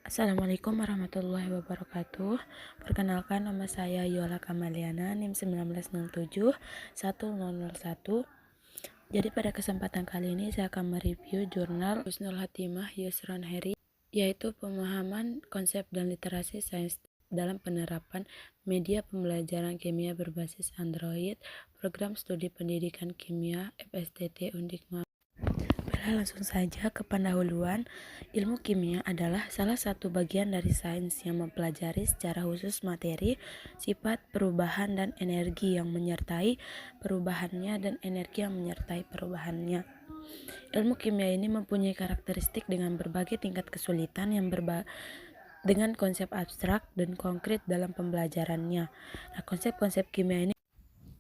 Assalamualaikum warahmatullahi wabarakatuh. Perkenalkan, nama saya Yola Kamaliana, NIM 1967-1001. Jadi pada kesempatan kali ini saya akan mereview jurnal Husnul Hatimah Yusron Heri, yaitu pemahaman konsep dan literasi sains dalam penerapan media pembelajaran kimia berbasis Android, program studi pendidikan kimia FSTT Undikma. Langsung saja ke pendahuluan. Ilmu kimia adalah salah satu bagian dari sains yang mempelajari secara khusus materi, sifat, perubahan, dan energi yang menyertai perubahannya Ilmu kimia ini mempunyai karakteristik dengan berbagai tingkat kesulitan dengan konsep abstrak dan konkret dalam pembelajarannya. Nah, konsep-konsep kimia ini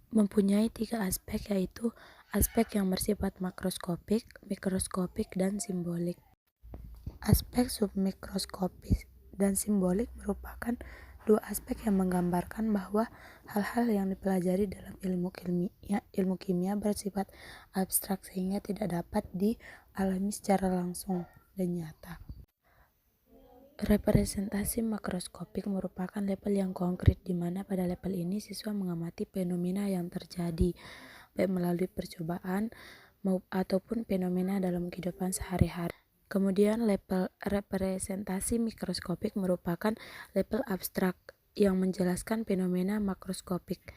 mempunyai 3 aspek, yaitu aspek yang bersifat makroskopik, mikroskopik, dan simbolik. Aspek submikroskopik dan simbolik merupakan 2 aspek yang menggambarkan bahwa hal-hal yang dipelajari dalam ilmu kimia bersifat abstrak sehingga tidak dapat dialami secara langsung dan nyata. Representasi makroskopik merupakan level yang konkret, di mana pada level ini siswa mengamati fenomena yang terjadi, baik melalui percobaan ataupun fenomena dalam kehidupan sehari-hari. Kemudian level representasi mikroskopik merupakan level abstrak yang menjelaskan fenomena makroskopik.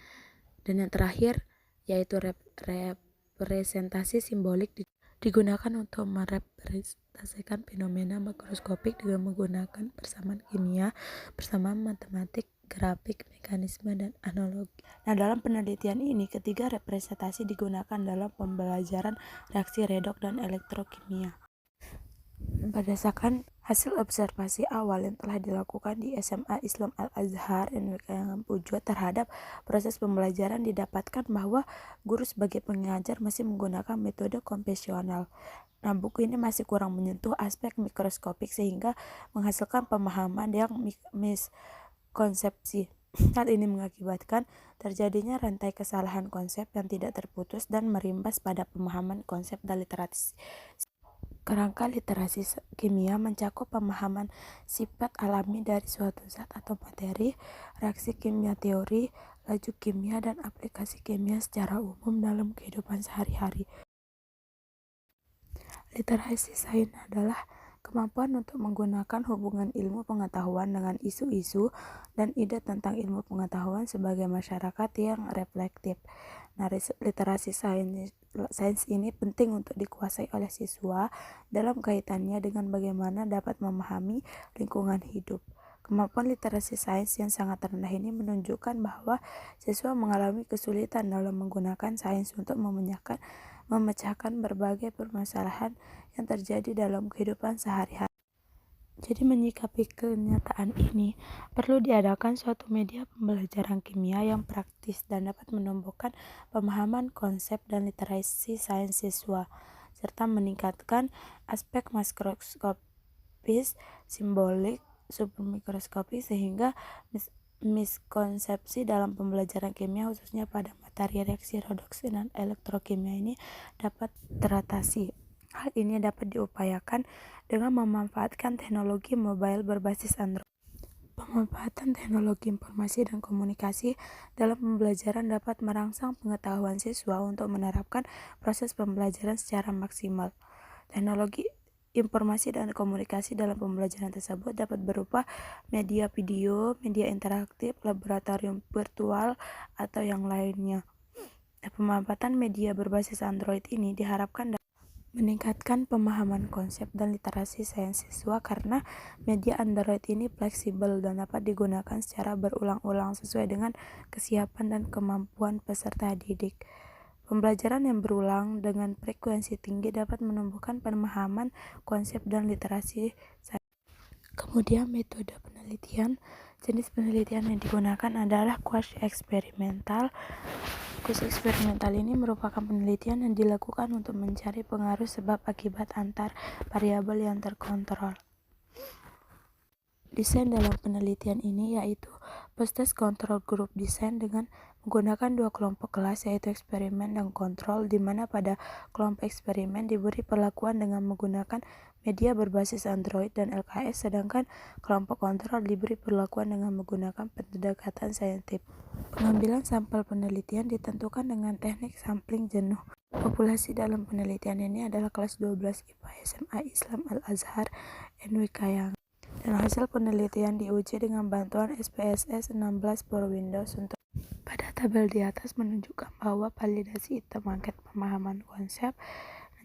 Dan yang terakhir yaitu representasi simbolik digunakan untuk merepresentasikan fenomena makroskopik dengan menggunakan persamaan kimia, persamaan matematik, grafik, mekanisme, dan analogi. Nah, dalam penelitian ini, ketiga representasi digunakan dalam pembelajaran reaksi redoks dan elektrokimia. Berdasarkan hasil observasi awal yang telah dilakukan di SMA Islam Al-Azhar dan Pujua terhadap proses pembelajaran, didapatkan bahwa guru sebagai pengajar masih menggunakan metode konvensional. Nah, buku ini masih kurang menyentuh aspek mikroskopik sehingga menghasilkan pemahaman yang miskonsepsi. Hal ini mengakibatkan terjadinya rantai kesalahan konsep yang tidak terputus dan merimbas pada pemahaman konsep dan literasi. Kerangka literasi kimia mencakup pemahaman sifat alami dari suatu zat atau materi, reaksi kimia teori, laju kimia, dan aplikasi kimia secara umum dalam kehidupan sehari-hari. Literasi sains adalah kemampuan untuk menggunakan hubungan ilmu pengetahuan dengan isu-isu dan ide tentang ilmu pengetahuan sebagai masyarakat yang reflektif. Nah, literasi sains ini penting untuk dikuasai oleh siswa dalam kaitannya dengan bagaimana dapat memahami lingkungan hidup. Kemampuan literasi sains yang sangat rendah ini menunjukkan bahwa siswa mengalami kesulitan dalam menggunakan sains untuk memecahkan berbagai permasalahan yang terjadi dalam kehidupan sehari-hari. Jadi menyikapi kenyataan ini, perlu diadakan suatu media pembelajaran kimia yang praktis dan dapat menumbuhkan pemahaman konsep dan literasi sains siswa, serta meningkatkan aspek makroskopis, simbolik, submikroskopis sehingga miskonsepsi dalam pembelajaran kimia khususnya pada materi reaksi redoks dan elektrokimia ini dapat teratasi. Hal ini dapat diupayakan dengan memanfaatkan teknologi mobile berbasis Android. Pemanfaatan teknologi informasi dan komunikasi dalam pembelajaran dapat merangsang pengetahuan siswa untuk menerapkan proses pembelajaran secara maksimal. Teknologi informasi dan komunikasi dalam pembelajaran tersebut dapat berupa media video, media interaktif, laboratorium virtual, atau yang lainnya. Pemanfaatan media berbasis Android ini diharapkan meningkatkan pemahaman konsep dan literasi sains siswa karena media Android ini fleksibel dan dapat digunakan secara berulang-ulang sesuai dengan kesiapan dan kemampuan peserta didik. Pembelajaran yang berulang dengan frekuensi tinggi dapat menumbuhkan pemahaman konsep dan literasi sains. Kemudian metode penelitian. Jenis penelitian yang digunakan adalah quasi eksperimental. Quasi eksperimental ini merupakan penelitian yang dilakukan untuk mencari pengaruh sebab akibat antar variabel yang terkontrol. Desain dalam penelitian ini yaitu Proses kontrol grup desain dengan menggunakan dua kelompok kelas, yaitu eksperimen dan kontrol, di mana pada kelompok eksperimen diberi perlakuan dengan menggunakan media berbasis Android dan LKS, sedangkan kelompok kontrol diberi perlakuan dengan menggunakan pendekatan saintifik. Pengambilan sampel penelitian ditentukan dengan teknik sampling jenuh. Populasi dalam penelitian ini adalah kelas 12 IPA SMA Islam Al-Azhar NWK yang dan hasil penelitian diuji dengan bantuan SPSS 16 per Windows. Untuk pada tabel di atas menunjukkan bahwa validasi item angket pemahaman konsep.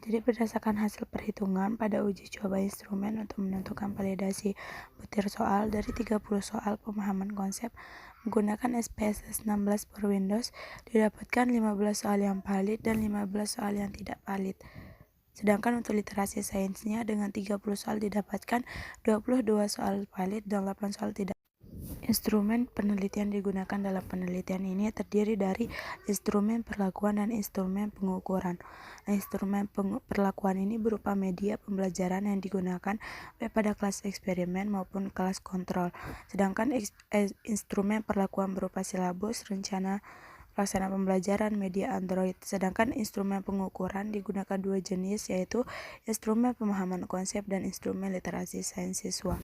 Jadi berdasarkan hasil perhitungan pada uji coba instrumen untuk menentukan validasi butir soal dari 30 soal pemahaman konsep menggunakan SPSS 16 per Windows, didapatkan 15 soal yang valid dan 15 soal yang tidak valid. Sedangkan untuk literasi sainsnya dengan 30 soal didapatkan 22 soal valid dan 8 soal tidak. Instrumen penelitian digunakan dalam penelitian ini terdiri dari instrumen perlakuan dan instrumen pengukuran. Nah, instrumen perlakuan ini berupa media pembelajaran yang digunakan baik pada kelas eksperimen maupun kelas kontrol. Sedangkan instrumen perlakuan berupa silabus, rencana pelaksanaan pembelajaran, media Android. Sedangkan instrumen pengukuran digunakan dua jenis, yaitu instrumen pemahaman konsep dan instrumen literasi sains siswa.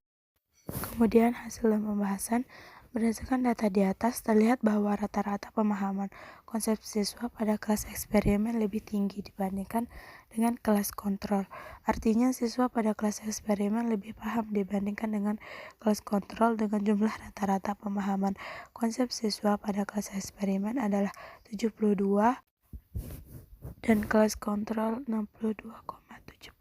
Kemudian hasil pembahasan. Berdasarkan data di atas, terlihat bahwa rata-rata pemahaman konsep siswa pada kelas eksperimen lebih tinggi dibandingkan dengan kelas kontrol. Artinya, siswa pada kelas eksperimen lebih paham dibandingkan dengan kelas kontrol, dengan jumlah rata-rata pemahaman konsep siswa pada kelas eksperimen adalah 72 dan kelas kontrol 62,72.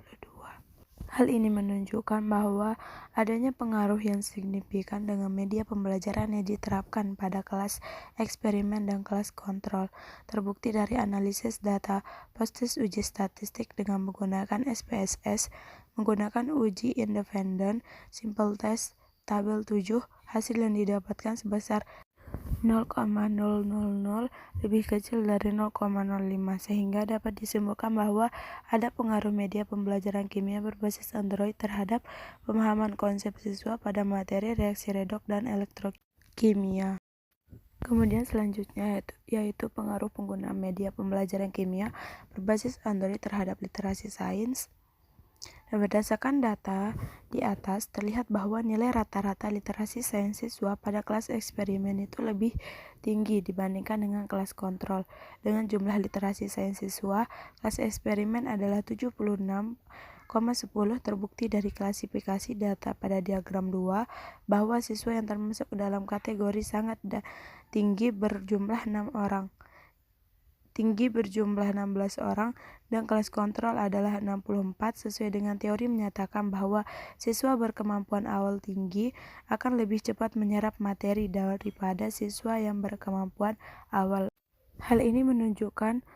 Hal ini menunjukkan bahwa adanya pengaruh yang signifikan dengan media pembelajaran yang diterapkan pada kelas eksperimen dan kelas kontrol. Terbukti dari analisis data proses uji statistik dengan menggunakan SPSS, menggunakan uji independen, simple test, tabel 7, hasil yang didapatkan sebesar 0,000 lebih kecil dari 0,05, sehingga dapat disimpulkan bahwa ada pengaruh media pembelajaran kimia berbasis Android terhadap pemahaman konsep siswa pada materi reaksi redoks dan elektrokimia. Kemudian selanjutnya yaitu pengaruh penggunaan media pembelajaran kimia berbasis Android terhadap literasi sains. Dan berdasarkan data di atas, terlihat bahwa nilai rata-rata literasi sains siswa pada kelas eksperimen itu lebih tinggi dibandingkan dengan kelas kontrol. Dengan jumlah literasi sains siswa, kelas eksperimen adalah 76,10. Terbukti dari klasifikasi data pada diagram 2 bahwa siswa yang termasuk dalam kategori sangat tinggi berjumlah 16 orang dan kelas kontrol adalah 64. Sesuai dengan teori menyatakan bahwa siswa berkemampuan awal tinggi akan lebih cepat menyerap materi daripada siswa yang berkemampuan awal. Hal ini menunjukkan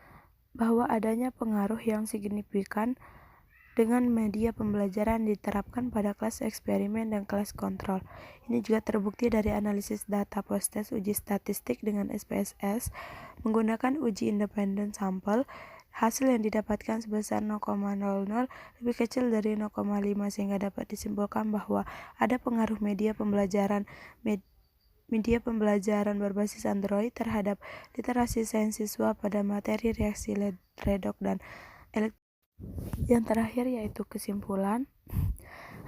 bahwa adanya pengaruh yang signifikan dengan media pembelajaran diterapkan pada kelas eksperimen dan kelas kontrol. Ini juga terbukti dari analisis data proses uji statistik dengan SPSS menggunakan uji independen sampel. Hasil yang didapatkan sebesar 0,00 lebih kecil dari 0,5, sehingga dapat disimpulkan bahwa ada pengaruh media pembelajaran berbasis Android terhadap literasi sains siswa pada materi reaksi redoks dan elektronik. Yang terakhir yaitu kesimpulan.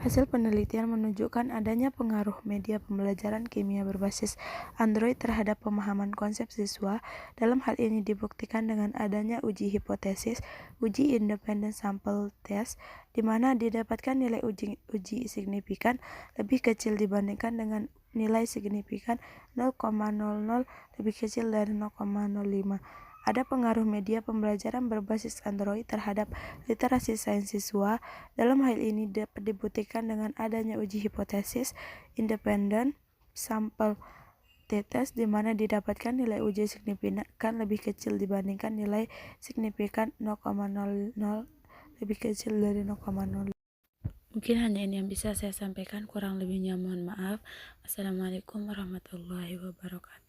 Hasil penelitian menunjukkan adanya pengaruh media pembelajaran kimia berbasis Android terhadap pemahaman konsep siswa. Dalam hal ini dibuktikan dengan adanya uji hipotesis, uji independen sampel test, di mana didapatkan nilai uji signifikan lebih kecil dibandingkan dengan nilai signifikan 0,00 lebih kecil dari 0,05. Ada pengaruh media pembelajaran berbasis Android terhadap literasi sains siswa. Dalam hal ini dapat dibuktikan dengan adanya uji hipotesis independen sampel t-test, di mana didapatkan nilai uji signifikan lebih kecil dibandingkan nilai signifikan 0,00 lebih kecil dari 0,0. Mungkin hanya ini yang bisa saya sampaikan, kurang lebihnya mohon maaf. Wassalamualaikum warahmatullahi wabarakatuh.